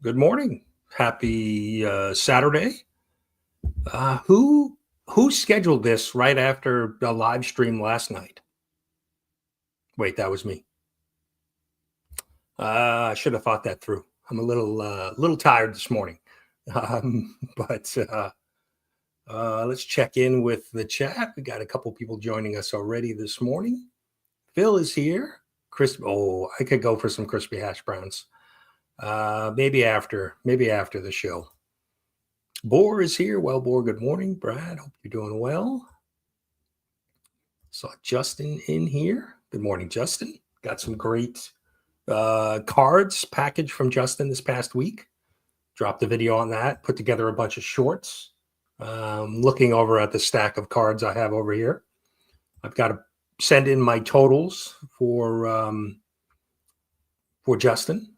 Good morning. Happy Saturday. Who scheduled this right after the live stream last night? Wait, that was me. I should have thought that through. I'm a little tired this morning, but let's check in with the chat. We got a couple people joining us already this morning. Phil is here. I could go for some crispy hash browns. Maybe after the show. Boar is here. Well, Boar, good morning. Brad, hope you're doing well. Saw Justin in here. Good morning, Justin. Got some great cards packaged from Justin this past week. Dropped a video on that, put together a bunch of shorts. Looking over at the stack of cards I have over here. I've got to send in my totals for Justin.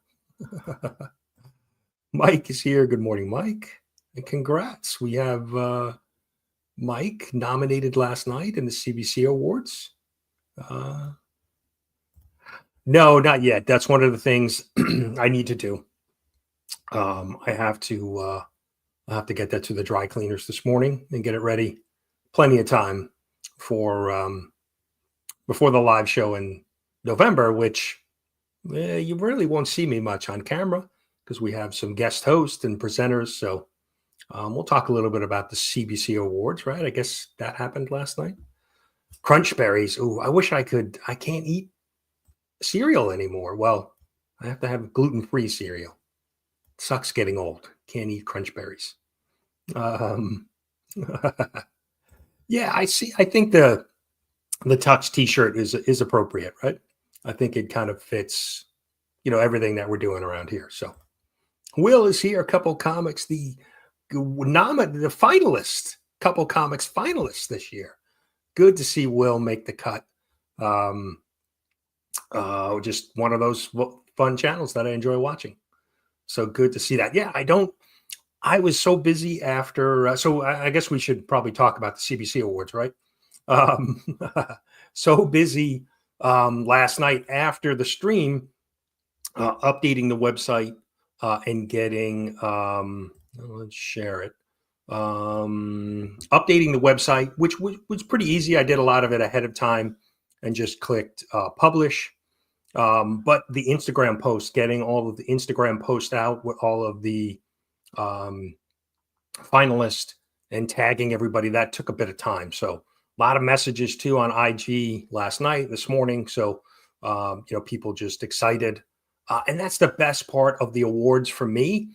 Mike is here. Good morning, Mike. And congrats. We have Mike nominated last night in the CBC Awards. No, not yet. That's one of the things I need to do. I have to get that to the dry cleaners this morning and get it ready. Plenty of time for before the live show in November, which you really won't see me much on camera because we have some guest hosts and presenters. So we'll talk a little bit about the CBC Awards, right? I guess that happened last night. Crunch berries. Ooh, I wish I could. I can't eat cereal anymore. Well, I have to have gluten-free cereal. It sucks getting old. Can't eat crunch berries. Yeah, I see. I think the Tux t-shirt is appropriate, right? I think it kind of fits, everything that we're doing around here. So Will is here. Couple comics, the finalist, couple comics finalists this year. Good to see Will make the cut. Just one of those fun channels that I enjoy watching. So good to see that. Yeah, I was so busy after, so I guess we should probably talk about the CBC Awards, right? So busy last night after the stream, updating the website and getting, let's share it. Updating the website, which was pretty easy. I did a lot of it ahead of time and just clicked publish. But the Instagram post, getting all of the Instagram posts out with all of the finalists and tagging everybody, that took a bit of time. So a lot of messages too on IG last night, this morning. So, people just excited. And that's the best part of the awards for me,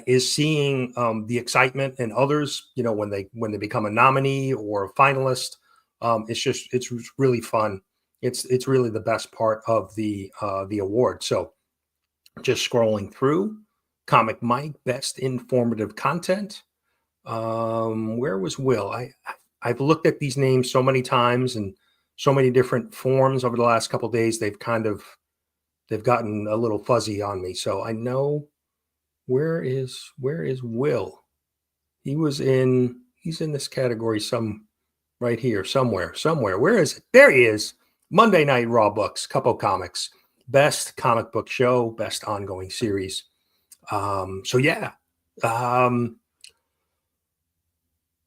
is seeing the excitement in others, when they become a nominee or a finalist. It's really fun. It's really the best part of the award. So just scrolling through, Comic Mike, best informative content. Where was Will? I've looked at these names so many times and so many different forms over the last couple of days. They've gotten a little fuzzy on me. So I know where is Will? He's in this category right here somewhere. Where is it? There he is. Monday Night Raw Books, couple comics, best comic book show, best ongoing series. So yeah.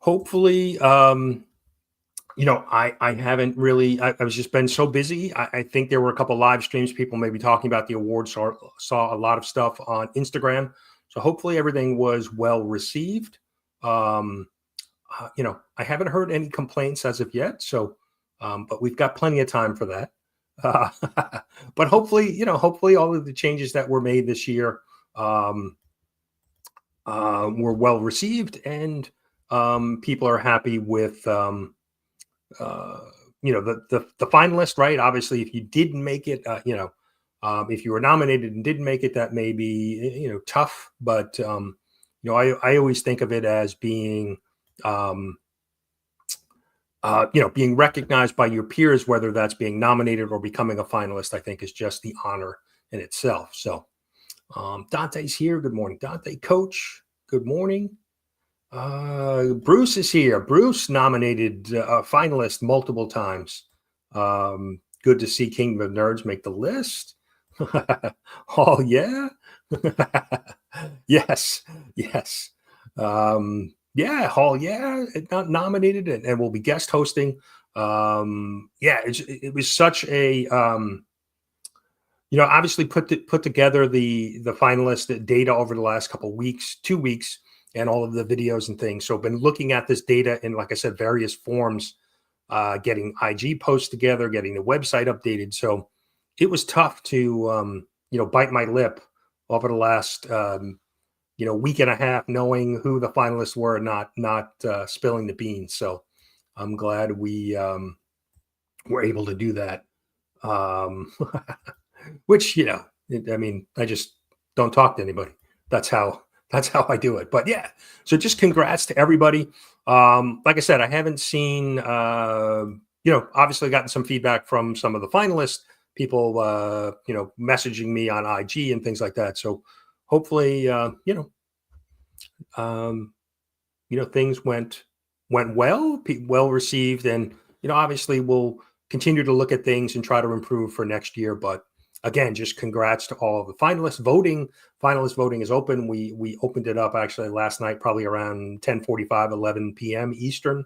Hopefully, I haven't really, I've just been so busy. I think there were a couple live streams, people maybe talking about the awards, saw a lot of stuff on Instagram. So hopefully everything was well received. I haven't heard any complaints as of yet. So, but we've got plenty of time for that. But hopefully all of the changes that were made this year were well received, and people are happy with the finalist, right? Obviously, if you didn't make it, if you were nominated and didn't make it, that may be tough. But I always think of it as being being recognized by your peers, whether that's being nominated or becoming a finalist, I think is just the honor in itself. So Dante's here. Good morning, Dante. Coach, good morning. Bruce is here. Bruce nominated finalist multiple times. Good to see Kingdom of Nerds make the list. Oh yeah. Yes, yes. Yeah, Hall, yeah, not nominated and will be guest hosting. Yeah, it was such a obviously put together the finalist data over the last couple weeks, 2 weeks, and all of the videos and things. So been looking at this data in, like I said, various forms, getting IG posts together, getting the website updated. So it was tough to bite my lip over the last week and a half, knowing who the finalists were, not spilling the beans. So I'm glad we were able to do that. Um, which I mean, I just don't talk to anybody. That's how I do it. But yeah, so just congrats to everybody. Like I said, I haven't seen obviously gotten some feedback from some of the finalists, people messaging me on IG and things like that. So hopefully um, things went well, well received, and obviously we'll continue to look at things and try to improve for next year. But again, just congrats to all of the finalists. Finalist voting is open. We opened it up actually last night, probably around 10:45, 11 p.m. Eastern.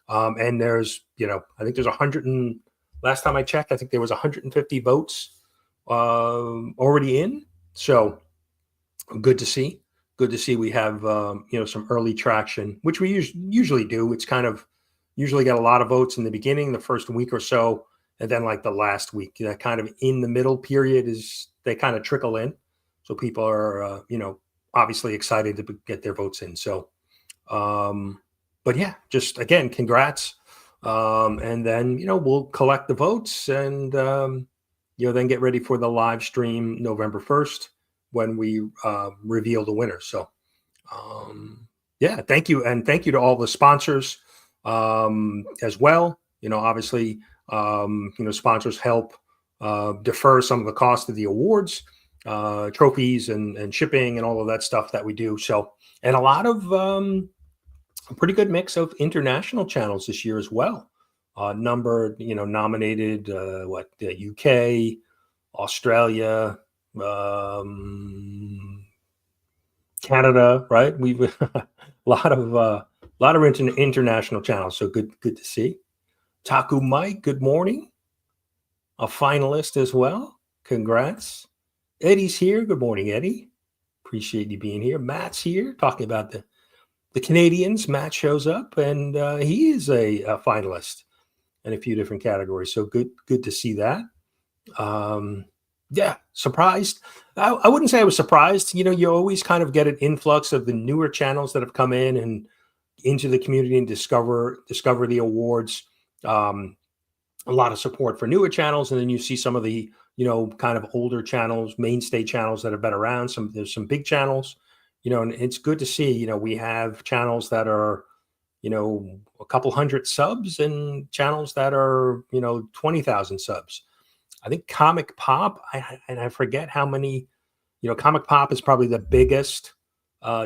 And there's, I think there's 100 and last time I checked, I think there was 150 votes already in. So good to see. Good to see we have some early traction, which we usually do. It's kind of usually get a lot of votes in the beginning, the first week or so, and then like the last week, that kind of in the middle period is they kind of trickle in. So people are obviously excited to get their votes in. So, but yeah, just again, congrats. And then we'll collect the votes and then get ready for the live stream November 1st when we reveal the winner. So, yeah, thank you. And thank you to all the sponsors as well. Obviously, sponsors help defer some of the cost of the awards, trophies and shipping and all of that stuff that we do. So, and a lot of a pretty good mix of international channels this year as well. Nominated, the UK, Australia, Canada, right? We've a lot of international channels. So good to see. Taku Mike, good morning. A finalist as well. Congrats. Eddie's here. Good morning, Eddie. Appreciate you being here. Matt's here talking about the Canadians. Matt shows up and he is a finalist in a few different categories. So good to see that. Yeah, surprised. I wouldn't say I was surprised. You always kind of get an influx of the newer channels that have come in and into the community and discover the awards. A lot of support for newer channels, and then you see some of the kind of older channels, mainstay channels that have been around. There's some big channels, and it's good to see. We have channels that are a couple hundred subs and channels that are 20,000 subs. I think Comic Pop, I forget how many. Comic Pop is probably the biggest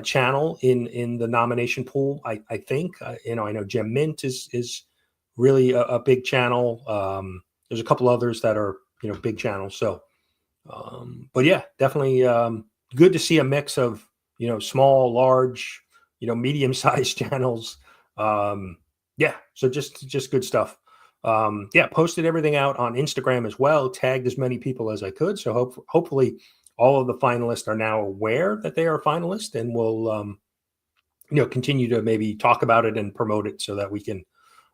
channel in the nomination pool. I think I know Gem Mint is really a big channel. There's a couple others that are big channels. So, but yeah, definitely good to see a mix of small, large, medium-sized channels. Yeah, so just good stuff. Yeah, posted everything out on Instagram as well, tagged as many people as I could. So hopefully all of the finalists are now aware that they are finalists, and we'll continue to maybe talk about it and promote it so that we can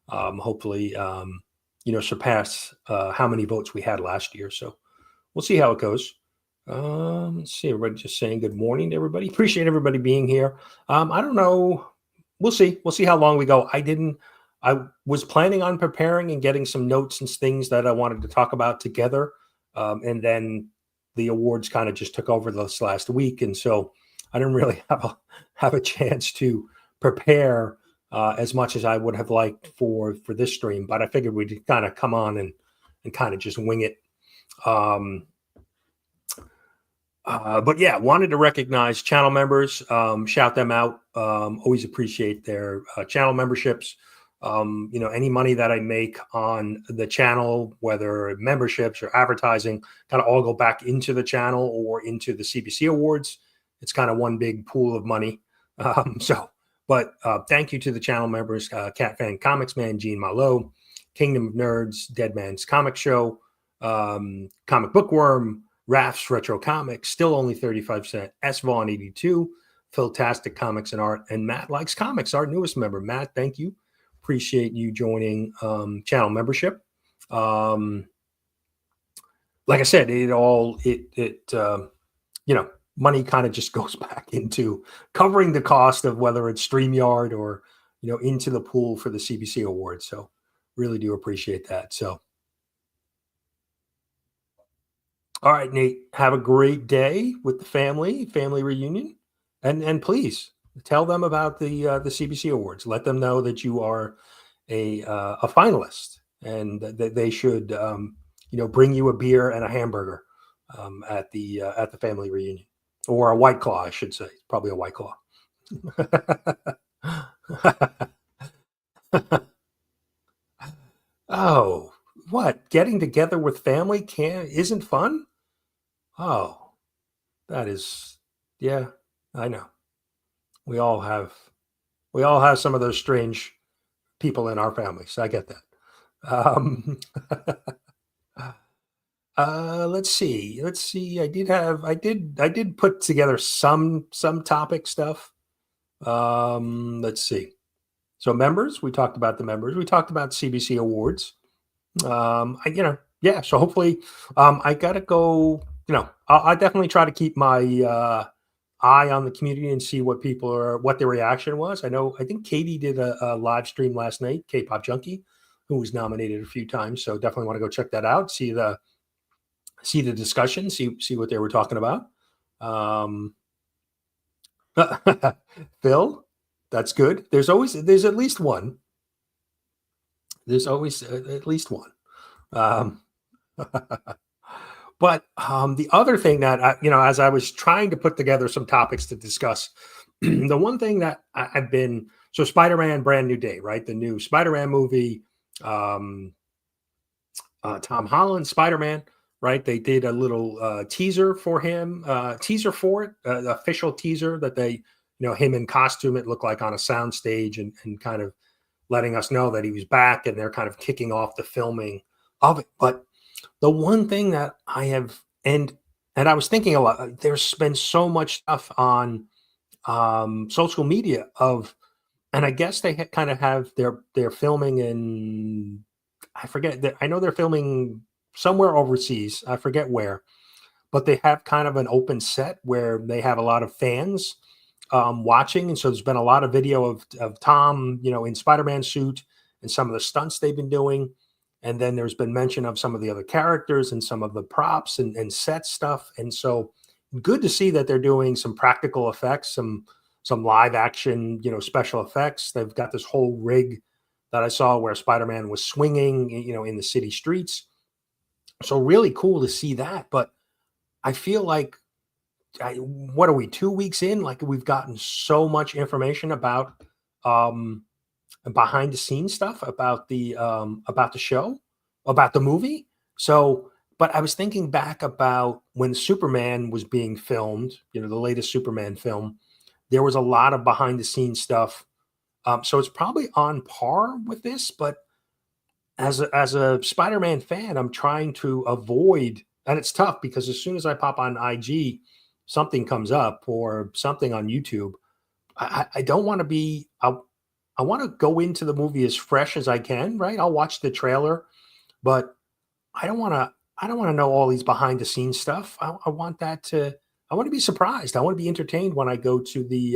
hopefully surpass how many votes we had last year. So we'll see how it goes. Let's see, everybody just saying good morning to everybody. Appreciate everybody being here. I don't know. We'll see how long we go. I was planning on preparing and getting some notes and things that I wanted to talk about together. And then the awards kind of just took over this last week. And so I didn't really have a chance to prepare as much as I would have liked for this stream, but I figured we'd kind of come on and kind of just wing it. But yeah, wanted to recognize channel members, shout them out. Always appreciate their channel memberships. Any money that I make on the channel, whether memberships or advertising, kind of all go back into the channel or into the CBC Awards. it's kind of one big pool of money. But thank you to the channel members, Cat Fan Comics Man, Gene Malo, Kingdom of Nerds, Dead Man's Comic Show, Comic Bookworm, Rafts Retro Comics, still only 35 cents, S Vaughn 82, Philtastic Comics and Art, and Matt Likes Comics, our newest member. Matt, thank you. Appreciate you joining channel membership. Like I said, money kind of just goes back into covering the cost of whether it's StreamYard or, into the pool for the CBC Awards. So really do appreciate that. So, all right, Nate, have a great day with the family reunion. And please tell them about the CBC Awards. Let them know that you are a finalist and that they should, bring you a beer and a hamburger at the family reunion. Or a White Claw, I should say. Probably a White Claw. Oh, what? Getting together with family isn't fun? Oh, that is, yeah, I know. We all have some of those strange people in our families. I get that. Let's see. I did put together some topic stuff. Let's see. So members, we talked about the members. We talked about CBC Awards. So hopefully, I gotta go. I definitely try to keep my eye on the community and see what their reaction was. I think Katie did a live stream last night, K-Pop Junkie, who was nominated a few times. So definitely want to go check that out. See the discussion, see what they were talking about. Phil, that's good. There's at least one. There's always at least one. But the other thing that as I was trying to put together some topics to discuss, the one thing that I've been Spider-Man: Brand New Day, right? The new Spider-Man movie, Tom Holland Spider-Man, right? They did a little teaser for him, official teaser that they, him in costume. It looked like on a soundstage and kind of letting us know that he was back, and they're kind of kicking off the filming of it. But the one thing that I have, and I was thinking a lot, there's been so much stuff on social media and I guess they kind of have they're filming in, I forget, I know they're filming somewhere overseas. I forget where, but they have kind of an open set where they have a lot of fans watching. And so there's been a lot of video of Tom, in Spider-Man suit and some of the stunts they've been doing. And then there's been mention of some of the other characters and some of the props and set stuff. And so good to see that they're doing some practical effects, some live action, special effects. They've got this whole rig that I saw where Spider-Man was swinging, in the city streets. So really cool to see that. But I feel like, what are we, 2 weeks in? Like, we've gotten so much information about behind the scenes stuff about the show, about the movie. So, but I was thinking back about when Superman was being filmed, the latest Superman film, there was a lot of behind the scenes stuff. So it's probably on par with this, but as a Spider-Man fan, I'm trying to avoid, and it's tough because as soon as I pop on IG, something comes up or something on YouTube. I don't want to be, I want to go into the movie as fresh as I can, right? I'll watch the trailer, but I don't want to know all these behind the scenes stuff. I want to be surprised. I want to be entertained when I go to the,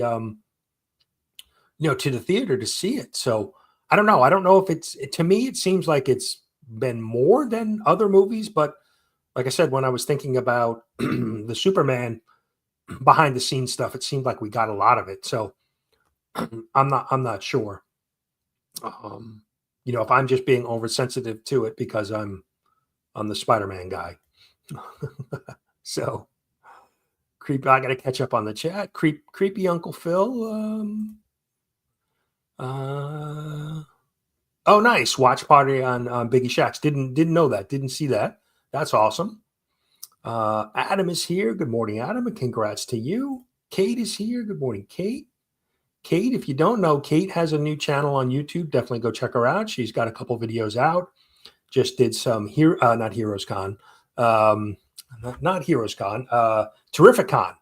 to the theater to see it. So I don't know. I don't know if to me, it seems like it's been more than other movies, but like I said, when I was thinking about the Superman behind the scenes stuff, it seemed like we got a lot of it. So I'm not sure. If I'm just being oversensitive to it because I'm the Spider-Man guy. So I got to catch up on the chat. Creepy Uncle Phil. Oh, nice watch party on Biggie Shacks. Didn't know that. Didn't see that. That's awesome. Adam is here. Good morning, Adam, and congrats to you. Kate is here. Good morning, Kate. Kate, if you don't know, Kate has a new channel on YouTube. Definitely go check her out. She's got a couple videos out. Just did some here, not Heroes Con, not Heroes Con, Terrificon.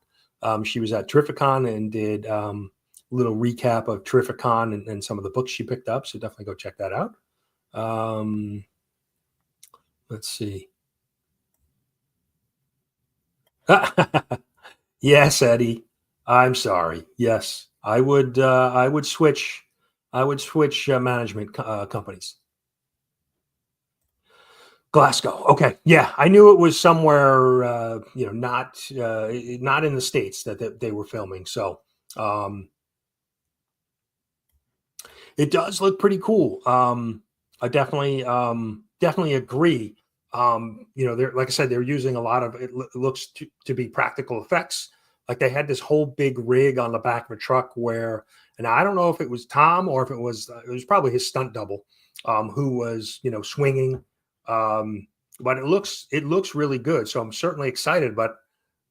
She was at Terrificon and did a little recap of Terrificon and some of the books she picked up. So definitely go check that out. Let's see. Yes, Eddie. I'm sorry. Yes, I would. I would switch. I would switch management companies. Glasgow. Okay. Yeah, I knew it was somewhere. Not in the states that they were filming. So um, it does look pretty cool. I definitely agree. They're like I said, they're using a lot of it. Looks to be practical effects. Like they had this whole big rig on the back of a truck where, and I don't know if it was Tom or if it was probably his stunt double, who was swinging. But it looks really good. So I'm certainly excited. But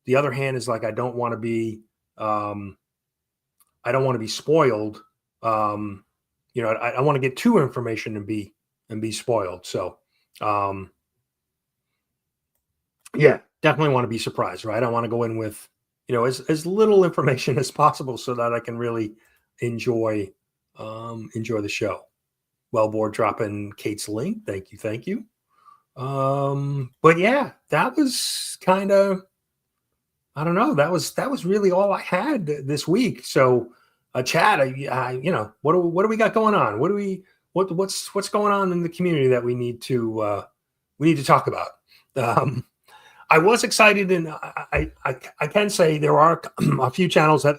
the other hand is like um, I don't want to be spoiled. Um, I want to get too information and be spoiled. So, um, yeah, definitely want to be surprised, right? I want to go in with as little information as possible so that I can really enjoy enjoy the show. Wellboard dropping Kate's link. Thank you, thank you. But yeah, that was kind of I don't know. That was really all I had this week. So, Chad, what do we got going on? What's going on in the community that we need to talk about? Um, I was excited, and I can say there are a few channels that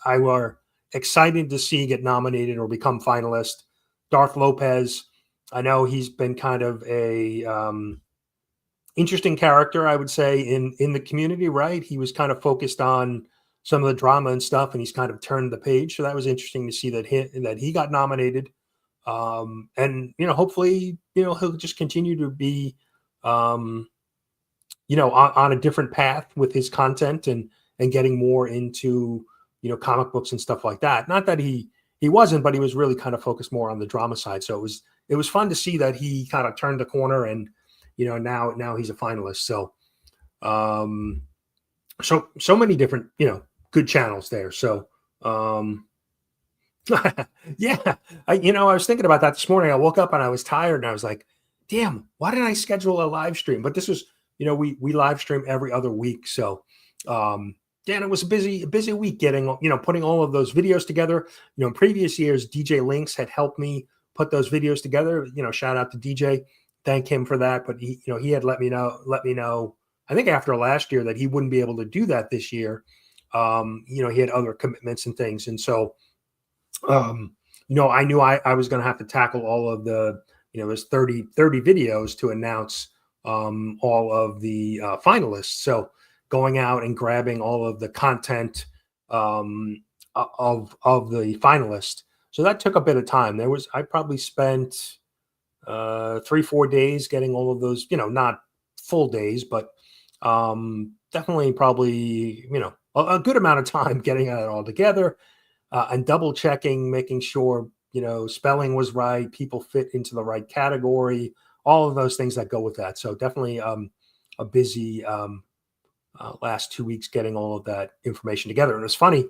I were excited to see get nominated or become finalist. Darth Lopez, I know he's been kind of a interesting character, I would say, in the community. Right, he was kind of focused on some of the drama and stuff, and he's kind of turned the page. So that was interesting to see that he got nominated. And hopefully, he'll just continue to be. Um, on a different path with his content and getting more into comic books and stuff like that. Not that he wasn't, but he was really kind of focused more on the drama side. So it was fun to see that he kind of turned the corner and now he's a finalist. So um so many different good channels there. So yeah, I was thinking about that this morning. I woke up and I was tired and I was like, damn, why didn't I schedule a live stream? But this was, we live stream every other week. So, yeah, and it was a busy week getting, putting all of those videos together. In previous years, DJ Links had helped me put those videos together. Shout out to DJ. Thank him for that. But he had let me know, I think after last year that he wouldn't be able to do that this year. He had other commitments and things. And so, I knew I was going to have to tackle all of the, there's 30 videos to announce all of the finalists. So going out and grabbing all of the content of the finalists. So that took a bit of time. I probably spent 3-4 days getting all of those, not full days, but definitely probably, a good amount of time getting it all together. And double checking, making sure spelling was right, people fit into the right category, all of those things that go with that. So definitely a busy last 2 weeks getting all of that information together. And it was funny,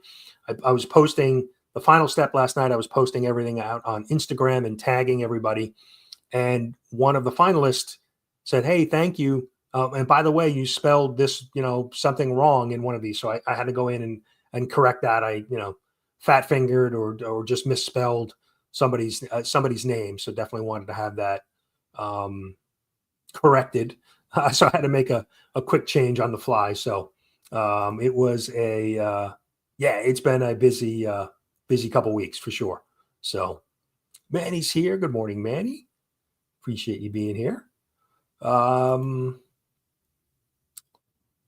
I was posting the final step last night. I was posting everything out on Instagram and tagging everybody. And one of the finalists said, "Hey, thank you. And by the way, you spelled this, something wrong in one of these." So I had to go in and correct that. I fat fingered or just misspelled somebody's name. So definitely wanted to have that corrected. So I had to make a quick change on the fly. So it was it's been a busy couple weeks for sure. So Manny's here. Good morning, Manny. Appreciate you being here.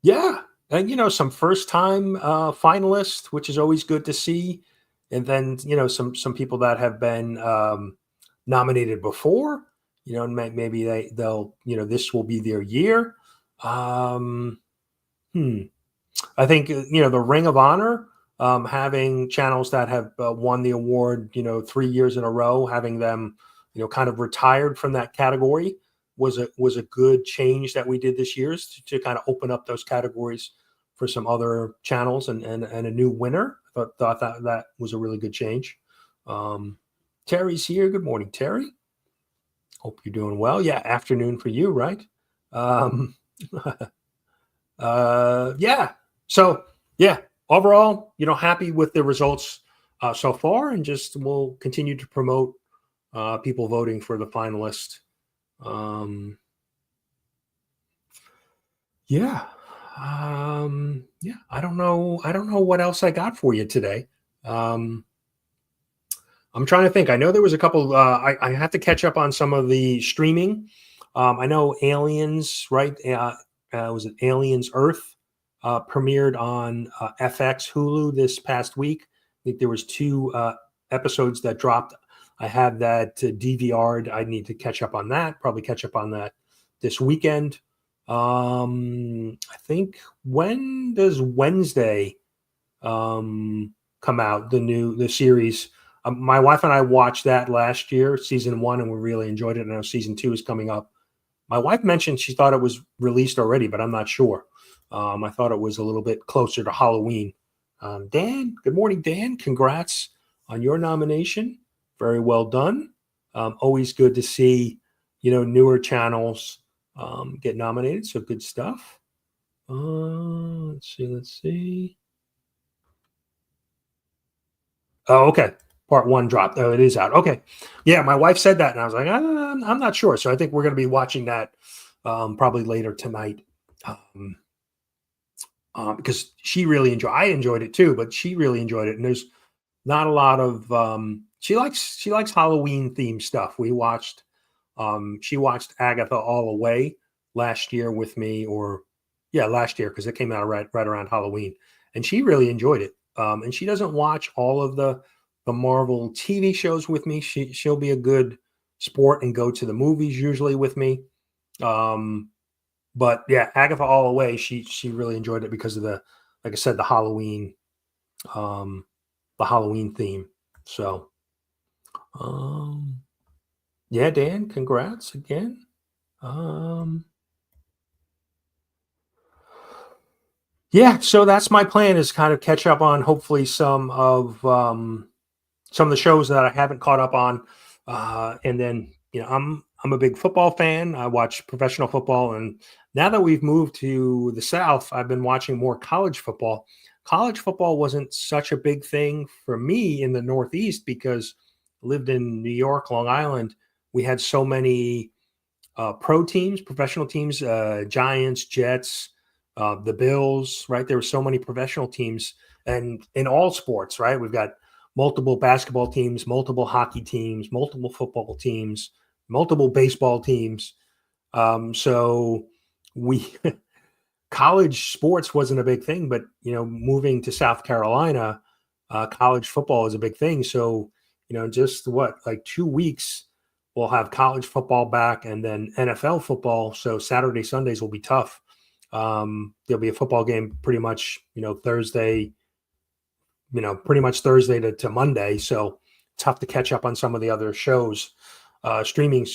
Yeah, and some first time finalists, which is always good to see. And then some people that have been nominated before, and maybe they'll this will be their year. Um, hmm. I think the Ring of Honor, having channels that have won the award 3 years in a row, having them kind of retired from that category was a good change that we did this year to kind of open up those categories for some other channels and a new winner. Thought that was a really good change. Terry's here. Good morning, Terry. Hope you're doing well. Yeah, afternoon for you, right? Yeah. So yeah, overall, happy with the results so far, and just we'll continue to promote people voting for the finalist. Yeah. Yeah. I don't know what else I got for you today. I'm trying to think. I know there was a couple. I have to catch up on some of the streaming. I know Aliens, right? Was it Aliens Earth? Premiered on FX Hulu this past week. I think there was 2 episodes that dropped. I have that DVR'd. I need to catch up on that. Probably catch up on that this weekend. I think, when does Wednesday come out? The series. My wife and I watched that last year, season 1, and we really enjoyed it. And now season 2 is coming up. My wife mentioned she thought it was released already, but I'm not sure. I thought it was a little bit closer to Halloween. Dan, good morning, Dan. Congrats on your nomination. Very well done. Always good to see, newer channels get nominated. So good stuff. Let's see. Oh, okay. Part 1 dropped. Oh, it is out. Okay. Yeah, my wife said that, and I was like, I'm not sure. So I think we're going to be watching that probably later tonight. Because I enjoyed it too, but she really enjoyed it. And there's not a lot of she likes Halloween themed stuff. She watched Agatha All Away last year with me, last year, because it came out right around Halloween, and she really enjoyed it. And she doesn't watch all of the Marvel TV shows with me. She'll be a good sport and go to the movies usually with me. But yeah, Agatha All Away, she really enjoyed it because of like I said, the Halloween theme. So, yeah, Dan, congrats again. Yeah, so that's my plan, is kind of catch up on hopefully some of the shows that I haven't caught up on, and then I'm a big football fan. I watch professional football, and now that we've moved to the South, I've been watching more college football. College football wasn't such a big thing for me in the Northeast because I lived in New York, Long Island. We had so many pro teams, professional teams, Giants, Jets, the Bills, right? There were so many professional teams, and in all sports, right? We've got multiple basketball teams, multiple hockey teams, multiple football teams, multiple baseball teams. So we college sports wasn't a big thing, but moving to South Carolina, college football is a big thing. So just like 2 weeks, we'll have college football back, and then NFL football. So Saturday, Sundays will be tough. There'll be a football game pretty much Thursday. Pretty much Thursday to Monday. So tough to catch up on some of the other shows, streaming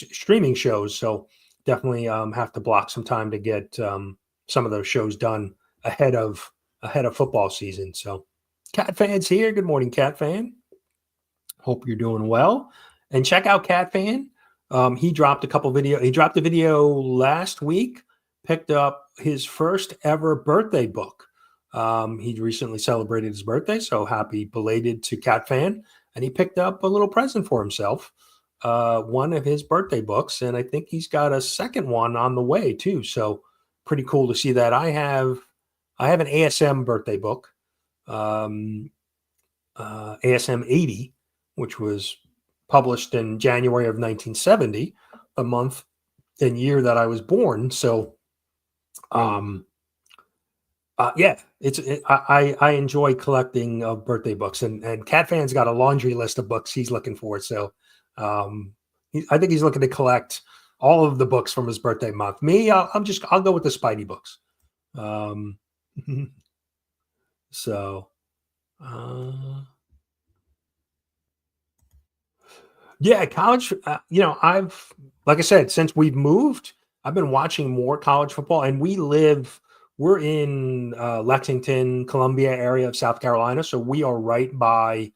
shows. So definitely have to block some time to get some of those shows done ahead of football season. So Cat Fan's here. Good morning, Cat Fan. Hope you're doing well. And check out Cat Fan. He dropped He dropped a video last week. Picked up his first ever birthday book. He recently celebrated his birthday, so happy belated to Cat Fan. And he picked up a little present for himself, one of his birthday books, and I think he's got a second one on the way too. So pretty cool to see that. I have an ASM birthday book, ASM 80, which was published in January of 1970, a month and year that I was born. So, yeah, I enjoy collecting birthday books, and Cat Fan's got a laundry list of books he's looking for. So, I think he's looking to collect all of the books from his birthday month. Me, I'll go with the Spidey books. So, uh, yeah, college. Like I said, since we've moved, I've been watching more college football, and we're in Lexington, Columbia area of South Carolina, so we are right by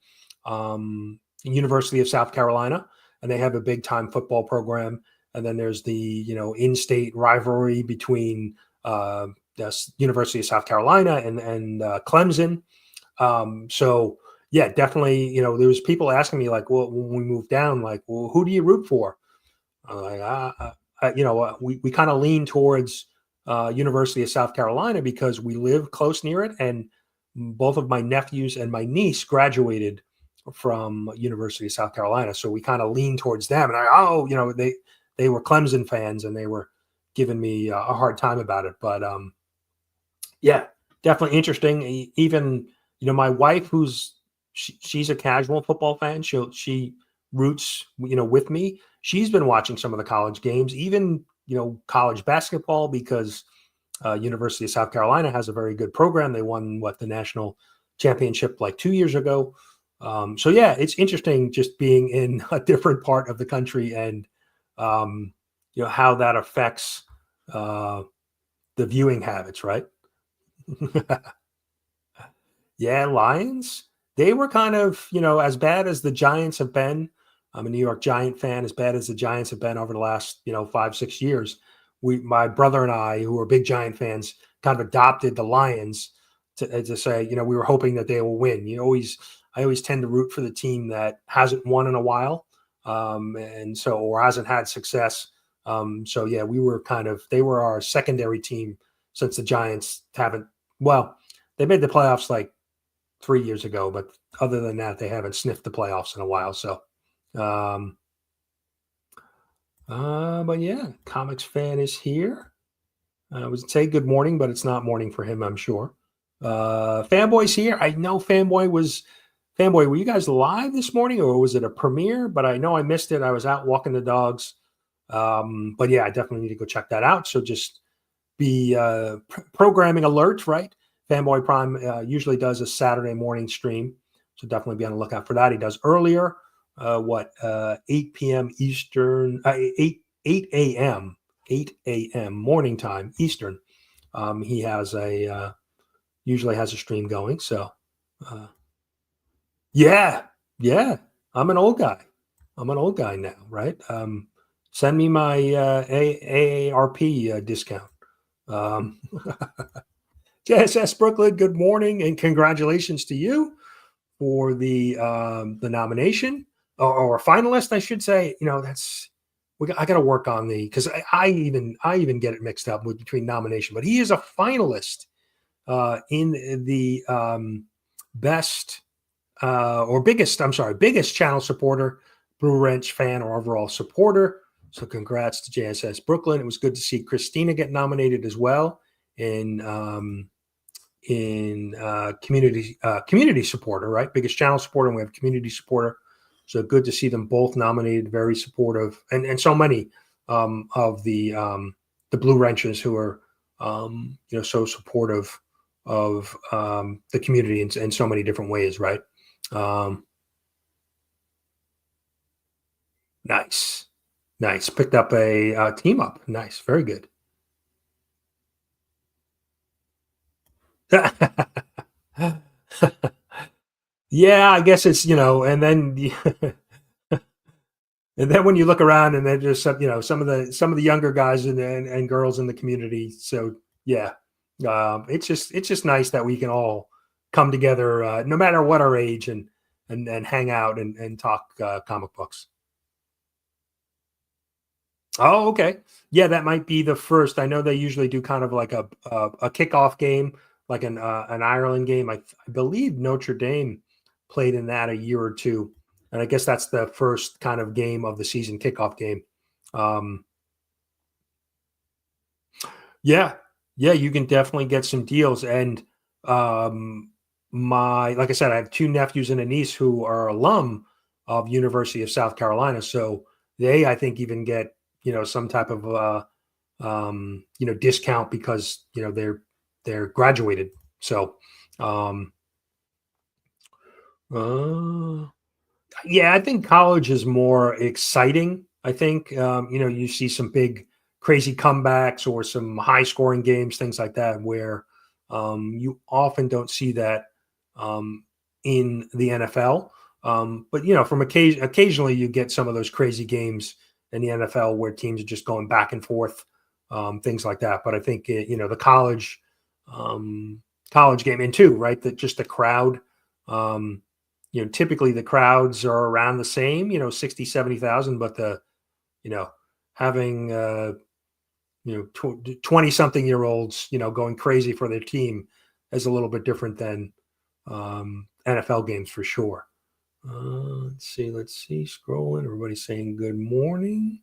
University of South Carolina, and they have a big time football program. And then there's the in-state rivalry between the University of South Carolina and Clemson. So yeah, definitely. There was people asking me like, well, when we moved down, like, well, who do you root for? I'm like, we kind of lean towards University of South Carolina because we live close near it, and both of my nephews and my niece graduated from University of South Carolina, so we kind of lean towards them. And they were Clemson fans, and they were giving me a hard time about it, but yeah, definitely interesting. Even my wife, she's a casual football fan. She roots with me. She's been watching some of the college games, even college basketball, because University of South Carolina has a very good program. They won the national championship like 2 years ago. So yeah, it's interesting just being in a different part of the country and how that affects the viewing habits, right? Yeah, Lions. They were kind of, as bad as the Giants have been. I'm a New York Giant fan, as bad as the Giants have been over the last, 5, 6 years. My brother and I, who are big Giant fans, kind of adopted the Lions to say, we were hoping that they will win. I always tend to root for the team that hasn't won in a while, or hasn't had success. So yeah, they were our secondary team since the Giants haven't. Well, they made the playoffs like 3 years ago, but other than that, they haven't sniffed the playoffs in a while. So, um, but yeah, comics fan is here. I would say good morning, but it's not morning for him, I'm sure. Fanboy's here. I know Fanboy. Were you guys live this morning, or was it a premiere? But I know I missed it. I was out walking the dogs. But yeah, I definitely need to go check that out. So just be programming alert, right? Fanboy Prime usually does a Saturday morning stream, so definitely be on the lookout for that. He does earlier, 8 p.m. Eastern, 8 a.m. morning time Eastern. He has usually has a stream going. So yeah, yeah, I'm an old guy. I'm an old guy now, right? Send me my AARP discount. Um, JSS Brooklyn, good morning and congratulations to you for the nomination or finalist, I should say. I got to work on because I even get it mixed up between nomination, but he is a finalist in the best or biggest. I'm sorry, biggest channel supporter, Brew Wrench fan, or overall supporter. So congrats to JSS Brooklyn. It was good to see Christina get nominated as well in community supporter, right? Biggest channel supporter, and we have community supporter. So good to see them both nominated. Very supportive, and so many of the Blue Wrenches who are so supportive of the community in so many different ways, right? Nice. Picked up a team up. Nice. Very good. Yeah, I guess it's and then and then when you look around and then just some of the younger guys and girls in the community. So yeah, it's just nice that we can all come together, no matter what our age, and hang out and talk comic books. Oh, okay. Yeah, that might be the first. I know they usually do kind of like a kickoff game, like an Ireland game. I believe Notre Dame played in that a year or two, and I guess that's the first kind of game of the season, kickoff game. Um, yeah, yeah, you can definitely get some deals. And um, like I said, I have two nephews and a niece who are alum of University of South Carolina, so they, I think, even get some type of discount because they're graduated. So Um, uh, yeah, I think college is more exciting. I think you see some big, crazy comebacks or some high scoring games, things like that, where you often don't see that um, in the NFL. But from occasionally you get some of those crazy games in the NFL where teams are just going back and forth, things like that. But I think the um, college game, and too, right, that just the crowd. Um, typically the crowds are around the same, 60, 70,000, but you know, having, 20 something year olds, going crazy for their team is a little bit different than NFL games for sure. Let's see, scrolling. Everybody's saying good morning.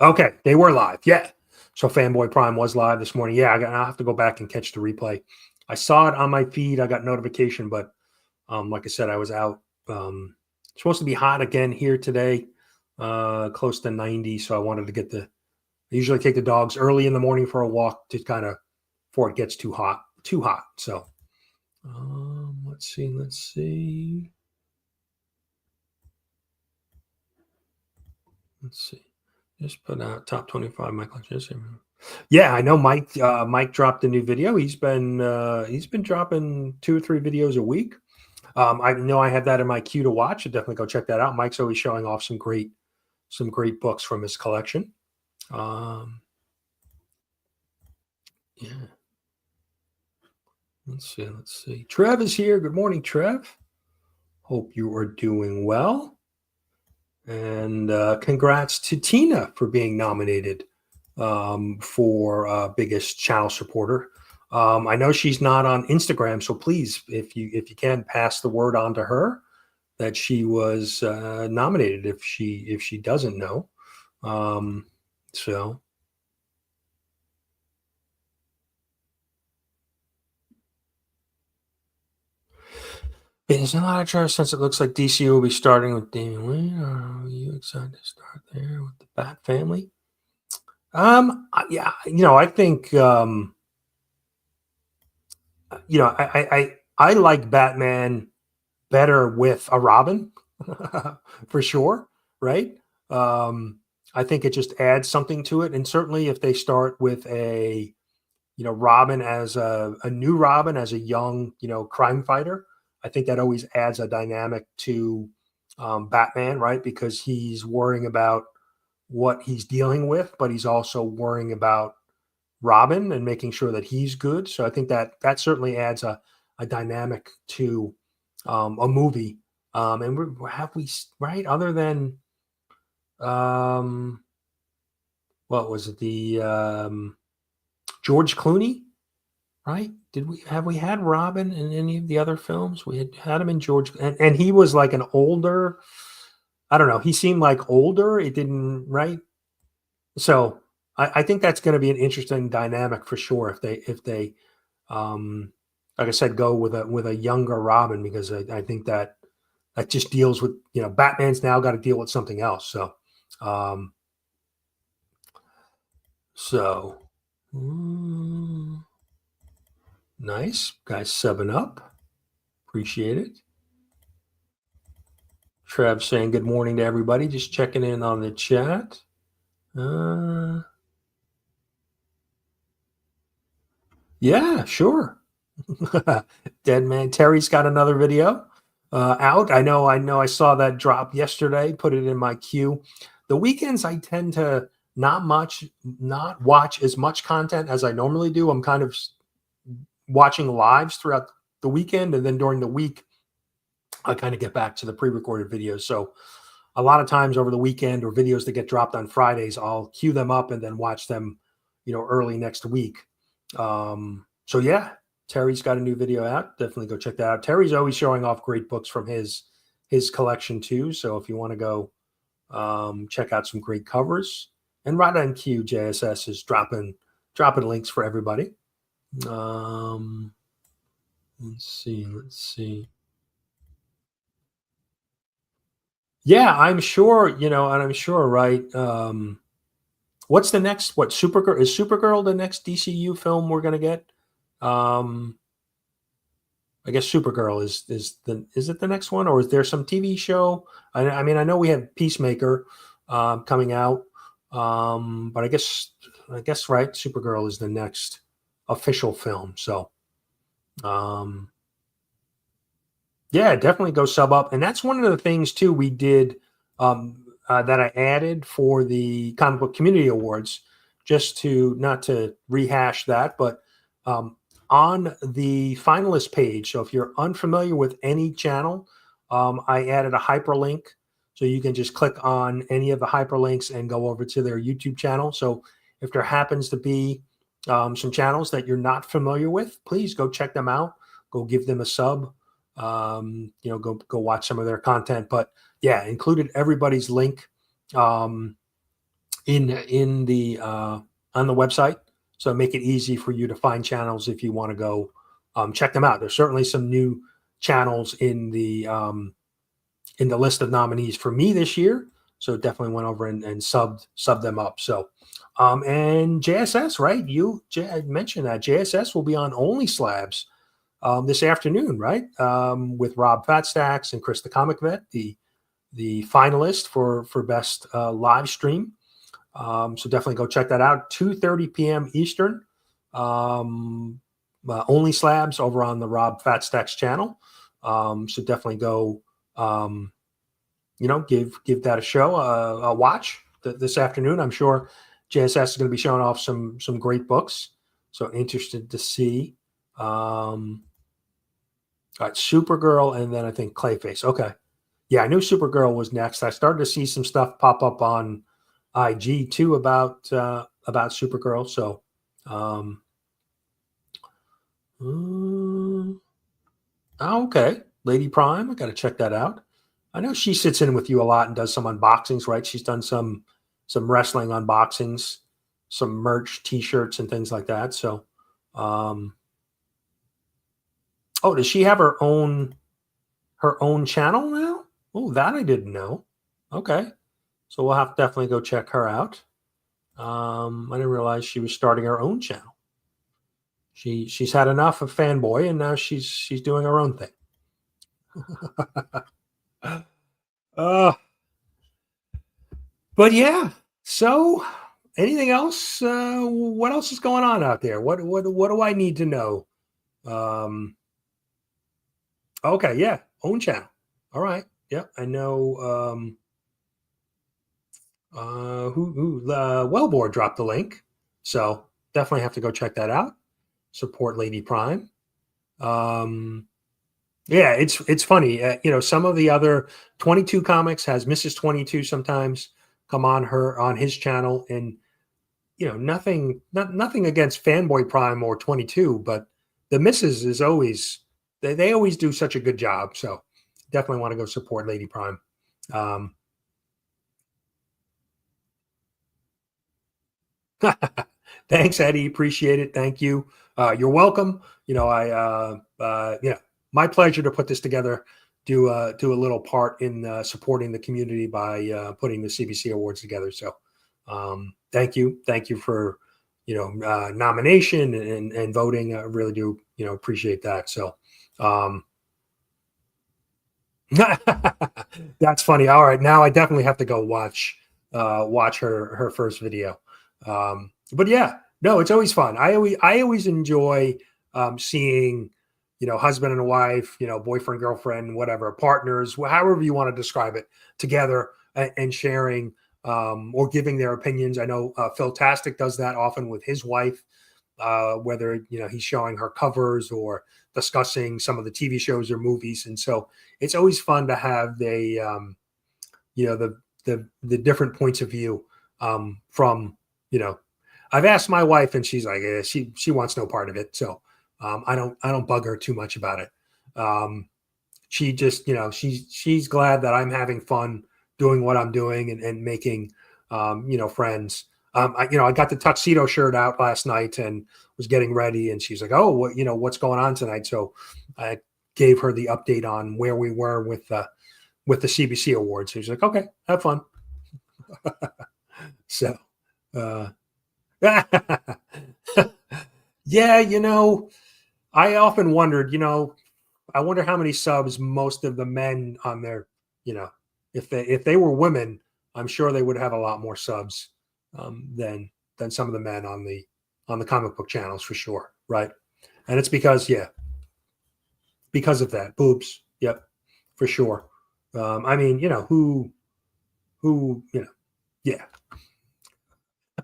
Okay, they were live. Yeah. So Fanboy Prime was live this morning. Yeah, I'll have to go back and catch the replay. I saw it on my feed. I got notification, but like I said, I was out. It's supposed to be hot again here today, close to 90. So I wanted to I usually take the dogs early in the morning for a walk to kind of before it gets too hot. So let's see. Just put out top 25 Michael Jackson. Yeah, I know Mike dropped a new video. He's been dropping 2 or 3 videos a week. I know I have that in my queue to watch. I'd definitely go check that out. Mike's always showing off some great books from his collection. Um, yeah. Let's see. Trev is here. Good morning, Trev. Hope you are doing well. And congrats to Tina for being nominated for biggest channel supporter. I know she's not on Instagram, so please, if you can, pass the word on to her that she was nominated. If she doesn't know, so there's a lot of trust since it looks like DC will be starting with Damian Wayne. Are you excited to start there with the Bat family? Yeah, I think I like Batman better with a Robin for sure, right? Um, I think it just adds something to it, and certainly if they start with a Robin as a new Robin as a young crime fighter, I think that always adds a dynamic to Batman, right? Because he's worrying about what he's dealing with, but he's also worrying about Robin and making sure that he's good. So I think that certainly adds a dynamic to a movie. And have we right other than what was it George Clooney, right? Did we have we had Robin in any of the other films? We had him in George, and he was like an older. I don't know. He seemed like older. It didn't right. So I think that's going to be an interesting dynamic for sure if they um, like I said, go with a younger Robin because I think that just deals with Batman's now got to deal with something else. Um, so mm, nice guys, 7 up. Appreciate it. Trev saying good morning to everybody. Just checking in on the chat. Yeah, sure. Dead man. Terry's got another video out. I know. I saw that drop yesterday. Put it in my queue. The weekends I tend to not watch as much content as I normally do. I'm kind of watching lives throughout the weekend, and then during the week, I kind of get back to the pre-recorded videos. So a lot of times over the weekend or videos that get dropped on Fridays, I'll queue them up and then watch them, early next week. So yeah, Terry's got a new video out. Definitely go check that out. Terry's always showing off great books from his collection too. So if you want to go check out some great covers, and right on cue, JSS is dropping links for everybody. Let's see. Yeah, I'm sure, and I'm sure, right? What's the next? What Supergirl is Supergirl the next DCU film we're gonna get? Um, I guess Supergirl is it the next one, or is there some TV show? I mean, I know we have Peacemaker coming out, but I guess right, Supergirl is the next official film. So um, yeah, definitely go sub up, and that's one of the things too we did that I added for the Comic Book Community Awards, just to not to rehash that, but um, on the finalist page. So if you're unfamiliar with any channel, I added a hyperlink, so you can just click on any of the hyperlinks and go over to their YouTube channel. So if there happens to be some channels that you're not familiar with, please go check them out. Go give them a sub. Go watch some of their content. But yeah, included everybody's link um, in the on the website, so make it easy for you to find channels if you want to go check them out. There's certainly some new channels in the list of nominees for me this year, so definitely went over and subbed them up. So and JSS, right? I mentioned that JSS will be on Only Slabs this afternoon, right? With Rob Fatstacks and Chris the Comic Vet, the finalist for best live stream. So definitely go check that out. 2:30 p.m. Eastern. Only Slabs over on the Rob Fatstacks channel. So definitely go, give that a show, a watch this afternoon. I'm sure JSS is going to be showing off some great books. So interested to see. All right, Supergirl, and then I think Clayface. Okay. Yeah, I knew Supergirl was next. I started to see some stuff pop up on IG too about Supergirl. So, okay, Lady Prime. I got to check that out. I know she sits in with you a lot and does some unboxings, right? She's done some wrestling unboxings, some merch, T-shirts, and things like that. So, oh, does she have her own channel now? Oh, that I didn't know. Okay. So we'll have to definitely go check her out. I didn't realize she was starting her own channel. She's had enough of Fanboy, and now she's doing her own thing. uh, but yeah. So anything else? What else is going on out there? What do I need to know? Um, okay, yeah, own channel. All right. Yep, I know. Wellboard dropped the link, so definitely have to go check that out. Support Lady Prime. Um, yeah, it's funny. Some of the other 22 comics has Mrs. 22 sometimes come on his channel, and nothing against Fanboy Prime or 22, but the Mrs. is always they always do such a good job. So definitely want to go support Lady Prime. Um, Thanks, Eddie. Appreciate it. Thank you. You're welcome. My pleasure to put this together. Do a little part in supporting the community by putting the CBC Awards together. So, thank you for nomination and voting. I really do appreciate that. So, that's funny. All right, now I definitely have to go watch her first video. But yeah, no, it's always fun. I always enjoy seeing husband and wife, boyfriend, girlfriend, whatever, partners, however you want to describe it, together and sharing or giving their opinions. I know Phil Tastic does that often with his wife, whether he's showing her covers or discussing some of the TV shows or movies, and so it's always fun to have the different points of view from. I've asked my wife, and she's like, she wants no part of it, so I don't bug her too much about it. She just she's glad that I'm having fun doing what I'm doing and making friends. I got the tuxedo shirt out last night and was getting ready, and she's like, "Oh, what's going on tonight?" So I gave her the update on where we were with the CBC Awards. She's like, "Okay, have fun." So, uh, yeah, I often wondered, I wonder how many subs most of the men on their, if they were women, I'm sure they would have a lot more subs than some of the men on the comic book channels for sure, right? And it's because because of that boobs, yep, for sure. I mean, yeah.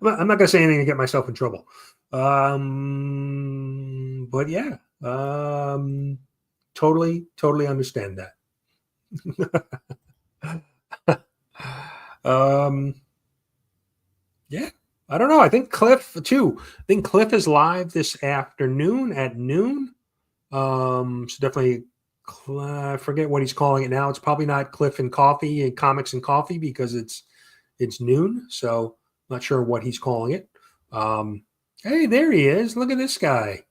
I'm not gonna say anything to get myself in trouble. But yeah, totally understand that. um, yeah, I don't know. I think Cliff too. I think Cliff is live this afternoon at noon. So definitely, I forget what he's calling it now. It's probably not Cliff and Coffee and Comics and Coffee because it's noon. So not sure what he's calling it. Hey, there he is. Look at this guy.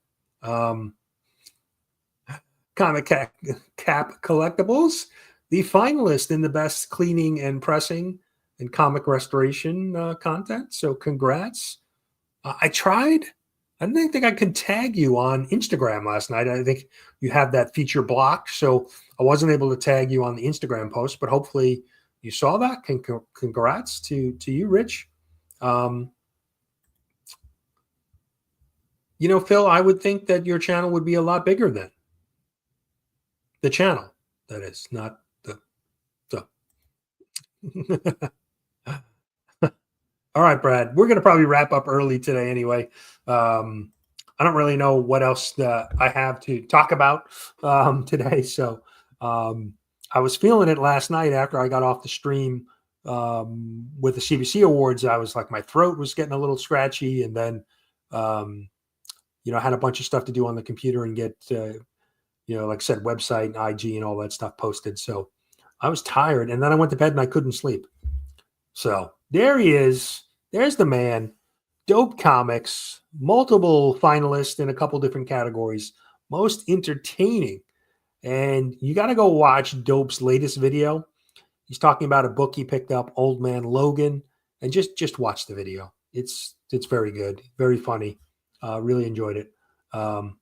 Um, Comic Cap Collectibles, the finalist in the best cleaning and pressing and comic restoration content. So congrats. I tried. I didn't think I could tag you on Instagram last night. I think you have that feature blocked, so I wasn't able to tag you on the Instagram post. But hopefully, you saw that. Congrats to you, Rich. Phil, I would think that your channel would be a lot bigger than the channel. That is not the. All right, Brad. We're going to probably wrap up early today anyway. I don't really know what else I have to talk about today. So I was feeling it last night after I got off the stream with the CBC Awards. I was like, my throat was getting a little scratchy. And then, I had a bunch of stuff to do on the computer and get, like I said, website and IG and all that stuff posted. So I was tired. And then I went to bed and I couldn't sleep. So there he is. There's the man. Dope Comics, multiple finalists in a couple different categories. Most entertaining. And you got to go watch Dope's latest video. He's talking about a book he picked up, Old Man Logan. And just watch the video. It's very good. Very funny. Really enjoyed it. I'm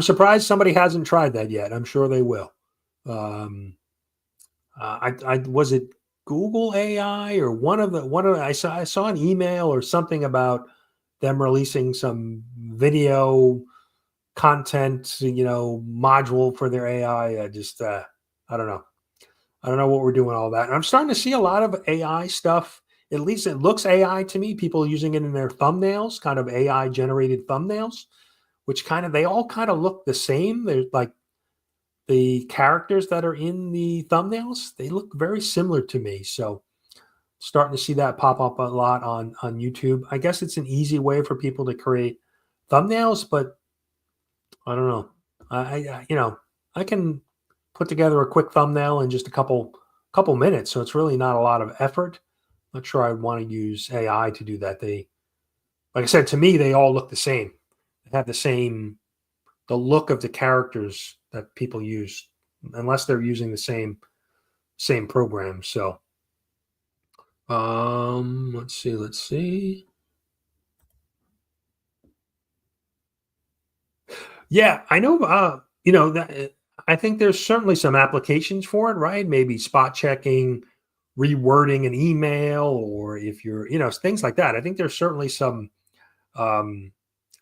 surprised somebody hasn't tried that yet. I'm sure they will. I was it Google AI or one of I saw an email or something about them releasing some video content, module for their AI. I don't know. I don't know what we're doing all that. And I'm starting to see a lot of AI stuff. At least it looks AI to me. People using it in their thumbnails, kind of AI generated thumbnails, which they all kind of look the same. They're like the characters that are in the thumbnails, they look very similar to me. So starting to see that pop up a lot on YouTube. I guess it's an easy way for people to create thumbnails, but I don't know. I can put together a quick thumbnail in just a couple minutes. So it's really not a lot of effort. Not sure I'd want to use AI to do that. Like I said, to me, they all look the same. They have the look of the characters that people use, unless they're using the same program. So, let's see. Yeah, I know. That I think there's certainly some applications for it, right? Maybe spot checking, rewording an email, or if you're, things like that. I think there's certainly some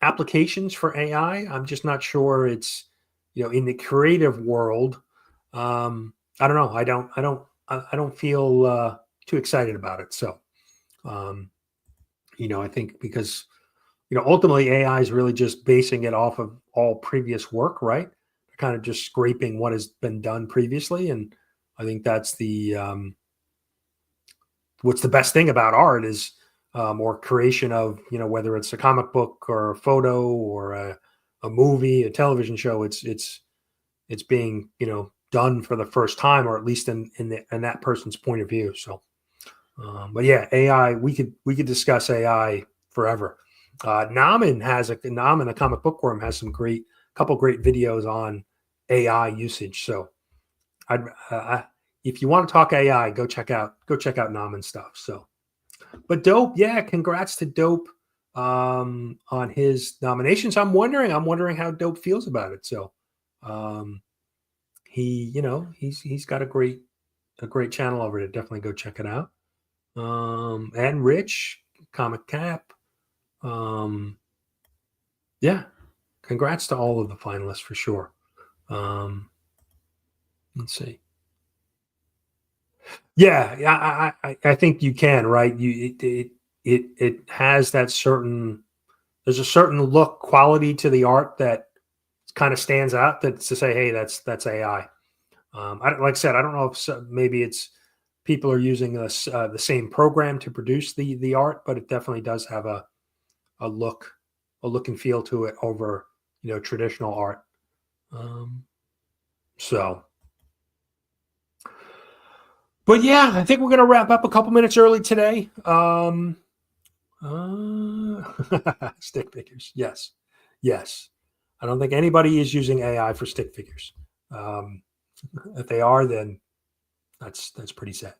applications for AI. I'm just not sure it's, in the creative world. I don't know. I don't feel too excited about it. So, I think because, ultimately AI is really just basing it off of all previous work, right? Kind of just scraping what has been done previously. And I think that's what's the best thing about art is, or creation of, whether it's a comic book or a photo or a movie, a television show, it's being, done for the first time, or at least in that person's point of view. So, but yeah, AI, we could discuss AI forever. Naman, a comic bookworm, has some couple great videos on AI usage. So if you want to talk AI, go check out Naman stuff. So, But Dope, yeah, congrats to Dope on his nominations. I'm wondering how Dope feels about it. So he's got a great channel over there. Definitely go check it out. And Rich, Comic Cap. Yeah, congrats to all of the finalists for sure. Let's see. Yeah, I think you can, right? It has that certain, there's a certain look, quality to the art that kind of stands out. That's to say, hey, that's AI. Like I said, I don't know if maybe it's people are using the same program to produce the art, but it definitely does have a look and feel to it over traditional art. But yeah, I think we're going to wrap up a couple minutes early today. Stick figures. Yes. I don't think anybody is using AI for stick figures. If they are, then that's pretty sad.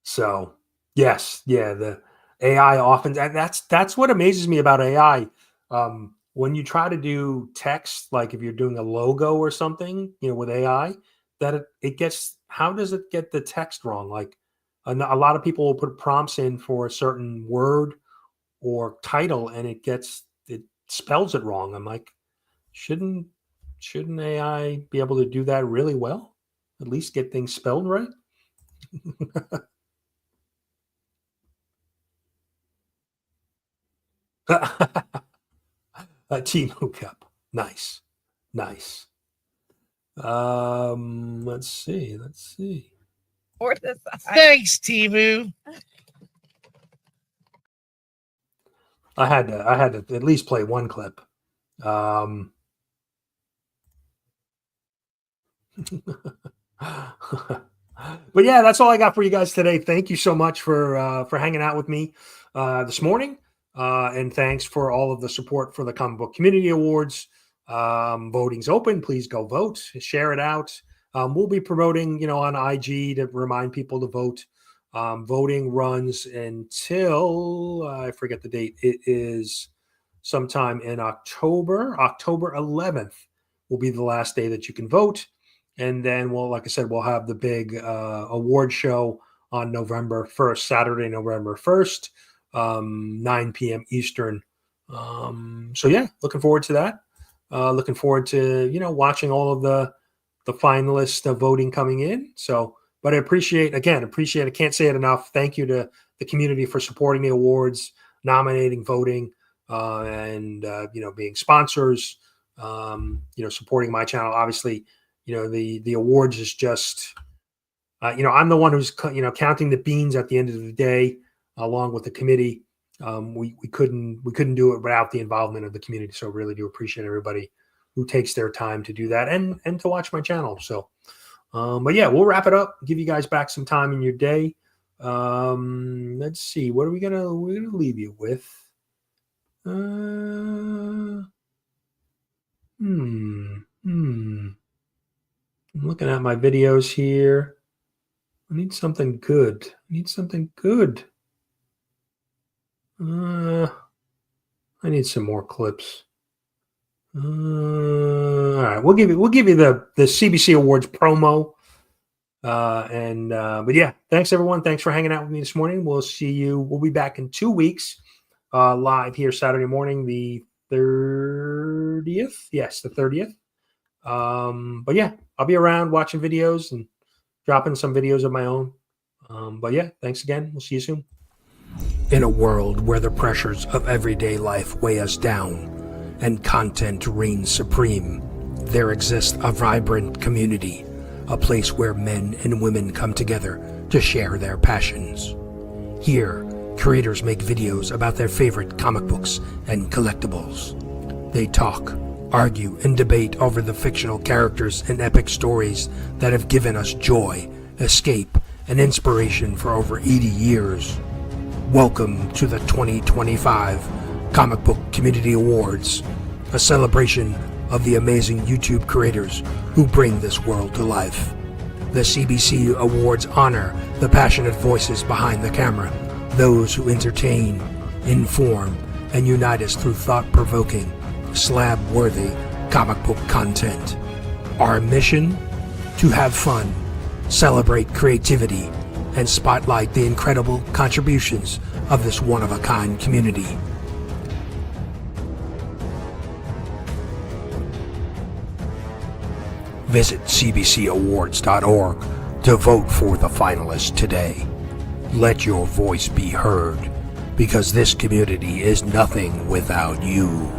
So yes, yeah, the AI often, that's what amazes me about AI. When you try to do text, like if you're doing a logo or something, with AI, that it gets, how does it get the text wrong? Like a lot of people will put prompts in for a certain word or title, and it spells it wrong. I'm like, shouldn't AI be able to do that really well? At least get things spelled right? Team hookup. Nice. Let's see. Thanks, Timu. I had to at least play one clip. But yeah, that's all I got for you guys today. Thank you so much for hanging out with me this morning. And thanks for all of the support for the Comic Book Community Awards. Voting's open. Please go vote, share it out. We'll be promoting, on IG to remind people to vote. Voting runs until I forget the date. It is sometime in October. October 11th will be the last day that you can vote. And then like I said, we'll have the big award show on November 1st, Saturday, November 1st. 9 p.m. Eastern. So yeah, looking forward to that. Looking forward to, watching all of the finalists voting coming in. So, but I appreciate, I can't say it enough. Thank you to the community for supporting the awards, nominating, voting, and being sponsors, supporting my channel. Obviously, the awards is just, I'm the one who's, counting the beans at the end of the day, along with the committee. We couldn't do it without the involvement of the community. So really do appreciate everybody who takes their time to do that and to watch my channel. So, but yeah, we'll wrap it up. Give you guys back some time in your day. Let's see. What are we're gonna leave you with? I'm looking at my videos here. I need something good. I need some more clips. All right, we'll give you the CBC Awards promo. But yeah, thanks everyone. Thanks for hanging out with me this morning. We'll see you. We'll be back in 2 weeks, live here Saturday morning, the 30th. Yes, the 30th. But yeah, I'll be around watching videos and dropping some videos of my own. But yeah, thanks again. We'll see you soon. In a world where the pressures of everyday life weigh us down and content reigns supreme, there exists a vibrant community, a place where men and women come together to share their passions. Here, creators make videos about their favorite comic books and collectibles. They talk, argue, and debate over the fictional characters and epic stories that have given us joy, escape, and inspiration for over 80 years. Welcome to the 2025 Comic Book Community Awards, a celebration of the amazing YouTube creators who bring this world to life. The CBC Awards honor the passionate voices behind the camera, those who entertain, inform, and unite us through thought-provoking, slab-worthy comic book content. Our mission? To have fun, celebrate creativity, and spotlight the incredible contributions of this one-of-a-kind community. Visit cbcawards.org to vote for the finalists today. Let your voice be heard, because this community is nothing without you.